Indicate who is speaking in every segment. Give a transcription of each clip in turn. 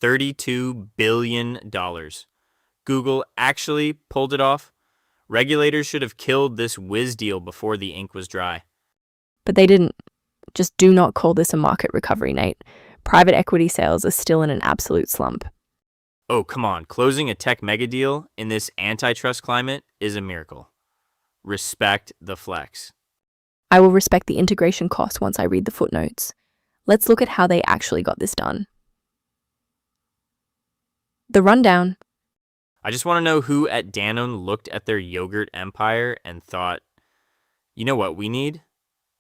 Speaker 1: $32 billion. Google actually pulled it off. Regulators should have killed this whiz deal before the ink was dry.
Speaker 2: But they didn't. Just do not call this a market recovery, Nate. Private equity sales are still in an absolute slump.
Speaker 1: Oh, come on. Closing a tech mega deal in this antitrust climate is a miracle. Respect the flex.
Speaker 2: I will respect the integration cost once I read the footnotes. Let's look at how they actually got this done. The rundown.
Speaker 1: I just want to know who at Danone looked at their yogurt empire and thought, you know what we need?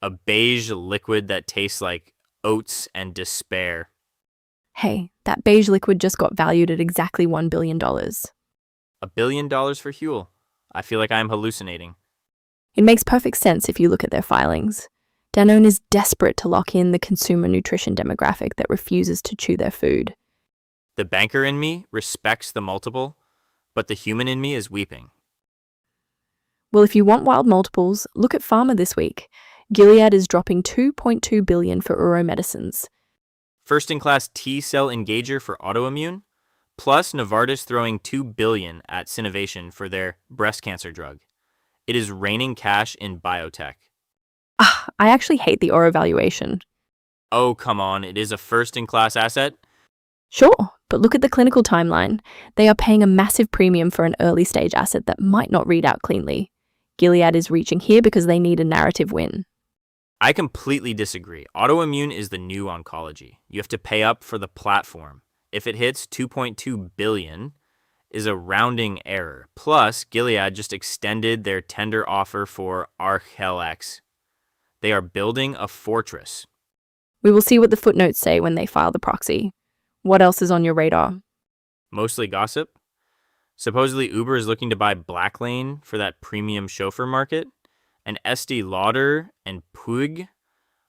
Speaker 1: A beige liquid that tastes like oats and despair.
Speaker 2: Hey, that beige liquid just got valued at exactly $1 billion.
Speaker 1: $1 billion for Huel. I feel like I am hallucinating.
Speaker 2: It makes perfect sense if you look at their filings. Danone is desperate to lock in the consumer nutrition demographic that refuses to chew their food.
Speaker 1: The banker in me respects the multiple, but the human in me is weeping.
Speaker 2: Well, if you want wild multiples, look at pharma this week. Gilead is dropping $2.2 billion for Ouro Medicines.
Speaker 1: First-in-class T-cell engager for autoimmune, plus Novartis throwing $2 billion at Synnovation for their breast cancer drug. It is raining cash in biotech.
Speaker 2: I actually hate the Ouro valuation.
Speaker 1: Oh, come on, it is a first-in-class asset?
Speaker 2: Sure, but look at the clinical timeline. They are paying a massive premium for an early-stage asset that might not read out cleanly. Gilead is reaching here because they need a narrative win.
Speaker 1: I completely disagree. Autoimmune is the new oncology. You have to pay up for the platform. If it hits $2.2 billion, is a rounding error. Plus, Gilead just extended their tender offer for Archelx. They are building a fortress.
Speaker 2: We will see what the footnotes say when they file the proxy. What else is on your radar?
Speaker 1: Mostly gossip. Supposedly Uber is looking to buy Blacklane for that premium chauffeur market. And Estee Lauder and Puig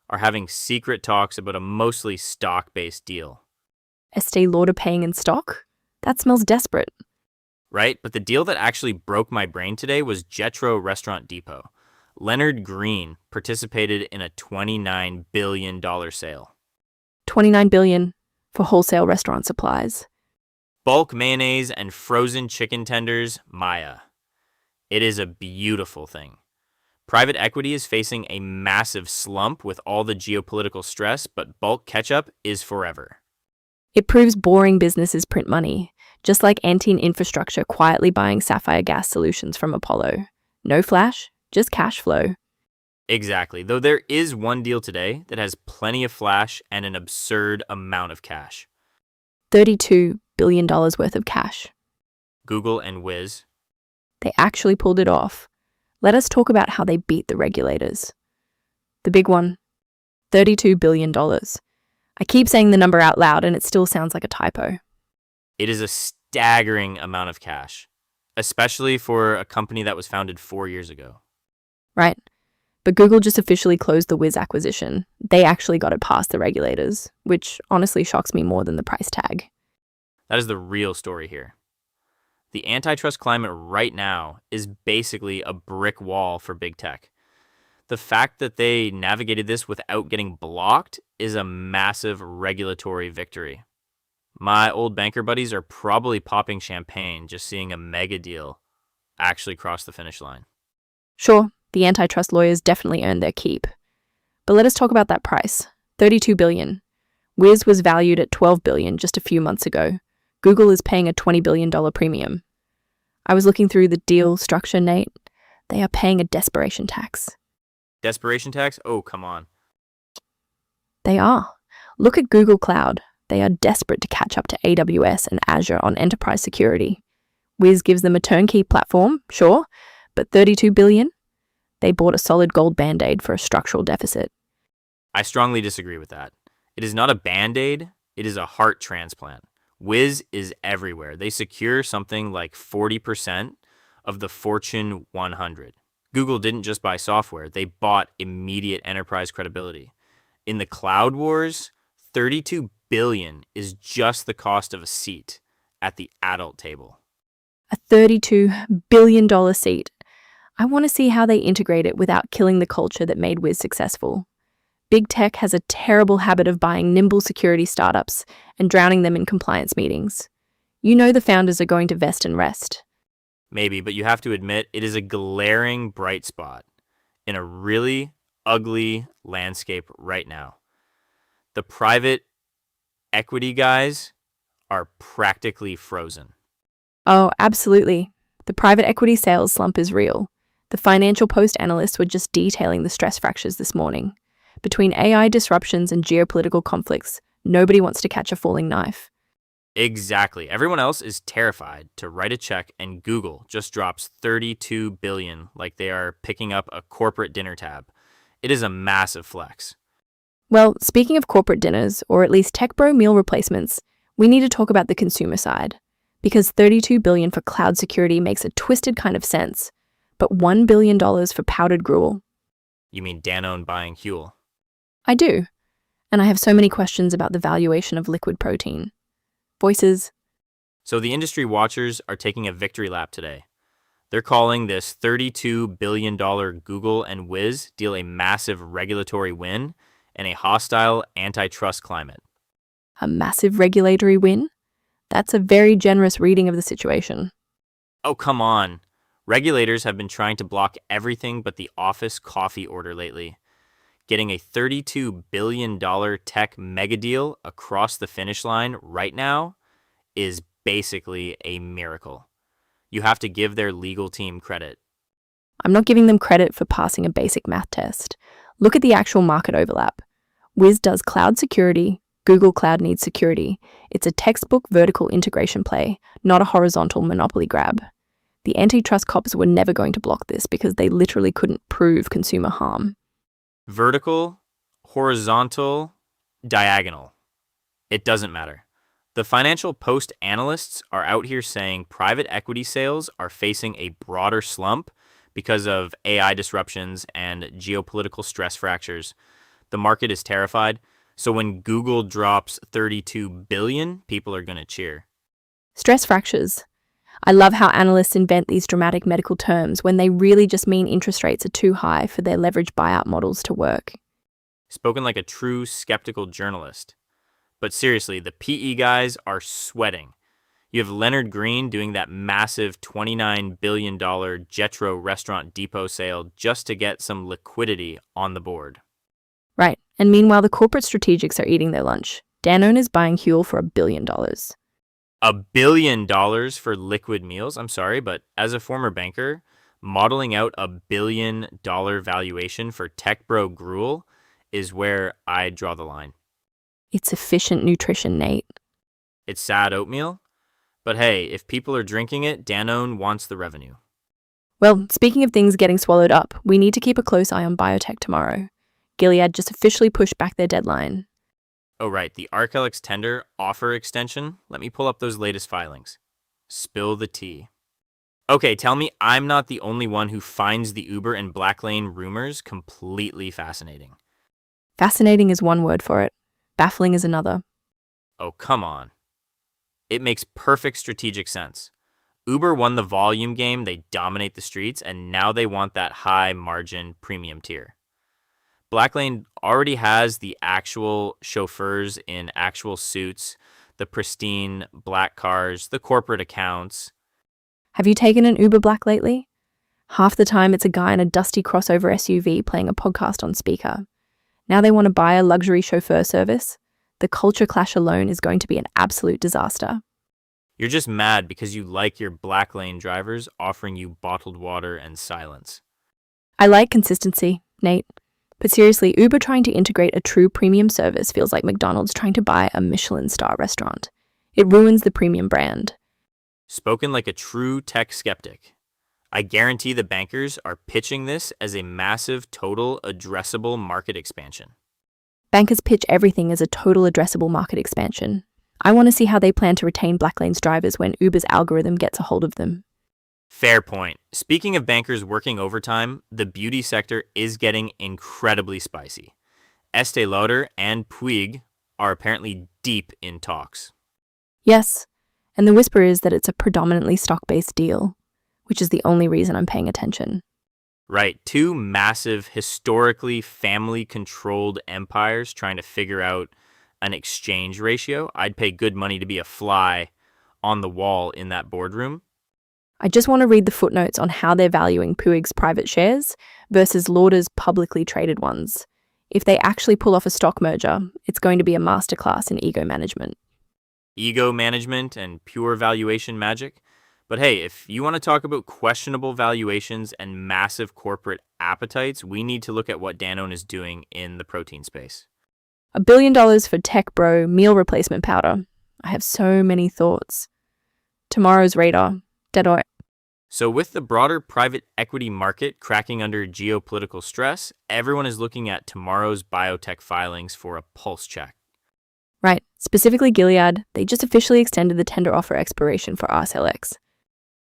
Speaker 1: are having secret talks about a mostly stock-based deal.
Speaker 2: Estee Lauder paying in stock? That smells desperate.
Speaker 1: Right? But the deal that actually broke my brain today was Jetro Restaurant Depot. Leonard Green participated in a $29 billion sale.
Speaker 2: $29 billion for wholesale restaurant supplies.
Speaker 1: Bulk mayonnaise and frozen chicken tenders, Maya. It is a beautiful thing. Private equity is facing a massive slump with all the geopolitical stress, but bulk ketchup is forever.
Speaker 2: It proves boring businesses print money, just like Antene Infrastructure quietly buying Sapphire Gas Solutions from Apollo. No flash, just cash flow.
Speaker 1: Exactly, though there is one deal today that has plenty of flash and an absurd amount of cash.
Speaker 2: $32 billion worth of cash.
Speaker 1: Google and Wiz.
Speaker 2: They actually pulled it off. Let us talk about how they beat the regulators. The big one, $32 billion. I keep saying the number out loud and it still sounds like a typo.
Speaker 1: It is a staggering amount of cash, especially for a company that was founded 4 years ago.
Speaker 2: Right. But Google just officially closed the Wiz acquisition. They actually got it past the regulators, which honestly shocks me more than the price tag.
Speaker 1: That is the real story here. The antitrust climate right now is basically a brick wall for big tech. The fact that they navigated this without getting blocked is a massive regulatory victory. My old banker buddies are probably popping champagne just seeing a mega deal actually cross the finish line.
Speaker 2: Sure, the antitrust lawyers definitely earned their keep. But let us talk about that price, $32 billion. Wiz was valued at $12 billion just a few months ago. Google is paying a $20 billion premium. I was looking through the deal structure, Nate. They are paying a desperation tax.
Speaker 1: Desperation tax? Oh, come on.
Speaker 2: They are. Look at Google Cloud. They are desperate to catch up to AWS and Azure on enterprise security. Wiz gives them a turnkey platform, sure, but $32 billion? They bought a solid gold band-aid for a structural deficit.
Speaker 1: I strongly disagree with that. It is not a band-aid, it is a heart transplant. Wiz is everywhere. They secure something like 40% of the Fortune 100. Google didn't just buy software, they bought immediate enterprise credibility. In the cloud wars, $32 billion is just the cost of a seat at the adult table.
Speaker 2: A $32 billion seat. I want to see how they integrate it without killing the culture that made Wiz successful. Big tech has a terrible habit of buying nimble security startups and drowning them in compliance meetings. You know the founders are going to vest and rest.
Speaker 1: Maybe, but you have to admit it is a glaring bright spot in a really ugly landscape right now. The private equity guys are practically frozen.
Speaker 2: Oh, absolutely. The private equity sales slump is real. The Financial Post analysts were just detailing the stress fractures this morning. Between AI disruptions and geopolitical conflicts, nobody wants to catch a falling knife.
Speaker 1: Exactly. Everyone else is terrified to write a check, and Google just drops $32 billion like they are picking up a corporate dinner tab. It is a massive flex.
Speaker 2: Well, speaking of corporate dinners, or at least tech bro meal replacements, we need to talk about the consumer side. Because $32 billion for cloud security makes a twisted kind of sense, but $1 billion for powdered gruel.
Speaker 1: You mean Danone buying Huel?
Speaker 2: I do. And I have so many questions about the valuation of liquid protein. Voices.
Speaker 1: So the industry watchers are taking a victory lap today. They're calling this $32 billion Google and Wiz deal a massive regulatory win and a hostile antitrust climate.
Speaker 2: A massive regulatory win? That's a very generous reading of the situation.
Speaker 1: Oh, come on. Regulators have been trying to block everything but the office coffee order lately. Getting a $32 billion tech mega deal across the finish line right now is basically a miracle. You have to give their legal team credit.
Speaker 2: I'm not giving them credit for passing a basic math test. Look at the actual market overlap. Wiz does cloud security, Google Cloud needs security. It's a textbook vertical integration play, not a horizontal monopoly grab. The antitrust cops were never going to block this because they literally couldn't prove consumer harm.
Speaker 1: Vertical, horizontal, diagonal. It doesn't matter. The Financial Post analysts are out here saying private equity sales are facing a broader slump because of AI disruptions and geopolitical stress fractures. The market is terrified. So when Google drops $32 billion, people are going to cheer.
Speaker 2: Stress fractures. I love how analysts invent these dramatic medical terms when they really just mean interest rates are too high for their leverage buyout models to work.
Speaker 1: Spoken like a true skeptical journalist. But seriously, the PE guys are sweating. You have Leonard Green doing that massive $29 billion Jetro Restaurant Depot sale just to get some liquidity on the board.
Speaker 2: Right, and meanwhile the corporate strategics are eating their lunch. Danone is buying Huel for $1 billion.
Speaker 1: $1 billion for liquid meals? I'm sorry, but as a former banker, modeling out $1 billion valuation for tech bro gruel is where I draw the line.
Speaker 2: It's efficient nutrition, Nate.
Speaker 1: It's sad oatmeal, but hey, if people are drinking it, Danone wants the revenue.
Speaker 2: Well, speaking of things getting swallowed up, we need to keep a close eye on biotech tomorrow. Gilead just officially pushed back their deadline.
Speaker 1: Oh right, the Arkelix tender offer extension. Let me pull up those latest filings. Spill the tea. Okay, tell me I'm not the only one who finds the Uber and Blacklane rumors completely fascinating.
Speaker 2: Fascinating is one word for it. Baffling is another.
Speaker 1: Oh, come on. It makes perfect strategic sense. Uber won the volume game, they dominate the streets, and now they want that high margin premium tier. Blacklane already has the actual chauffeurs in actual suits, the pristine black cars, the corporate accounts.
Speaker 2: Have you taken an Uber Black lately? Half the time it's a guy in a dusty crossover SUV playing a podcast on speaker. Now they want to buy a luxury chauffeur service. The culture clash alone is going to be an absolute disaster.
Speaker 1: You're just mad because you like your Blacklane drivers offering you bottled water and silence.
Speaker 2: I like consistency, Nate. But seriously, Uber trying to integrate a true premium service feels like McDonald's trying to buy a Michelin star restaurant. It ruins the premium brand.
Speaker 1: Spoken like a true tech skeptic. I guarantee the bankers are pitching this as a massive total addressable market expansion.
Speaker 2: Bankers pitch everything as a total addressable market expansion. I want to see how they plan to retain Blacklane's drivers when Uber's algorithm gets a hold of them.
Speaker 1: Fair point. Speaking of bankers working overtime, the beauty sector is getting incredibly spicy. Estee Lauder and Puig are apparently deep in talks.
Speaker 2: Yes, and the whisper is that it's a predominantly stock-based deal, which is the only reason I'm paying attention.
Speaker 1: Right. Two massive, historically family controlled empires trying to figure out an exchange ratio. I'd pay good money to be a fly on the wall in that boardroom.
Speaker 2: I just want to read the footnotes on how they're valuing Puig's private shares versus Lauder's publicly traded ones. If they actually pull off a stock merger, it's going to be a masterclass in ego management.
Speaker 1: Ego management and pure valuation magic. But hey, if you want to talk about questionable valuations and massive corporate appetites, we need to look at what Danone is doing in the protein space.
Speaker 2: $1 billion for tech bro meal replacement powder. I have so many thoughts. Tomorrow's radar, dead oil.
Speaker 1: So, with the broader private equity market cracking under geopolitical stress, everyone is looking at tomorrow's biotech filings for a pulse check,
Speaker 2: Right, specifically Gilead, they just officially extended the tender offer expiration for RSLX.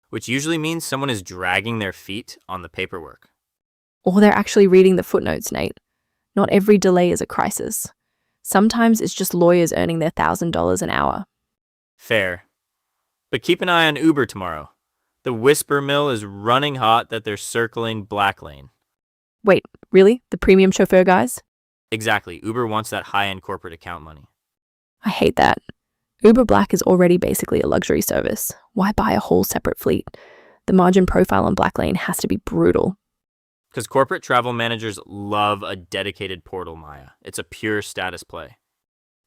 Speaker 1: which usually means someone is dragging their feet on the paperwork.
Speaker 2: Or they're actually reading the footnotes, Nate. Not every delay is a crisis. Sometimes it's just lawyers earning their $1,000 an hour.
Speaker 1: Fair. But keep an eye on Uber tomorrow. The whisper mill is running hot that they're circling Black Lane.
Speaker 2: Wait, really? The premium chauffeur guys?
Speaker 1: Exactly. Uber wants that high-end corporate account money.
Speaker 2: I hate that. Uber Black is already basically a luxury service. Why buy a whole separate fleet? The margin profile on Black Lane has to be brutal.
Speaker 1: Because corporate travel managers love a dedicated portal, Maya. It's a pure status play.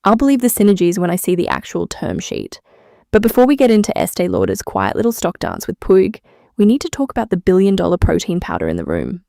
Speaker 2: I'll believe the synergies when I see the actual term sheet. But before we get into Estee Lauder's quiet little stock dance with Puig, we need to talk about the $1 billion protein powder in the room.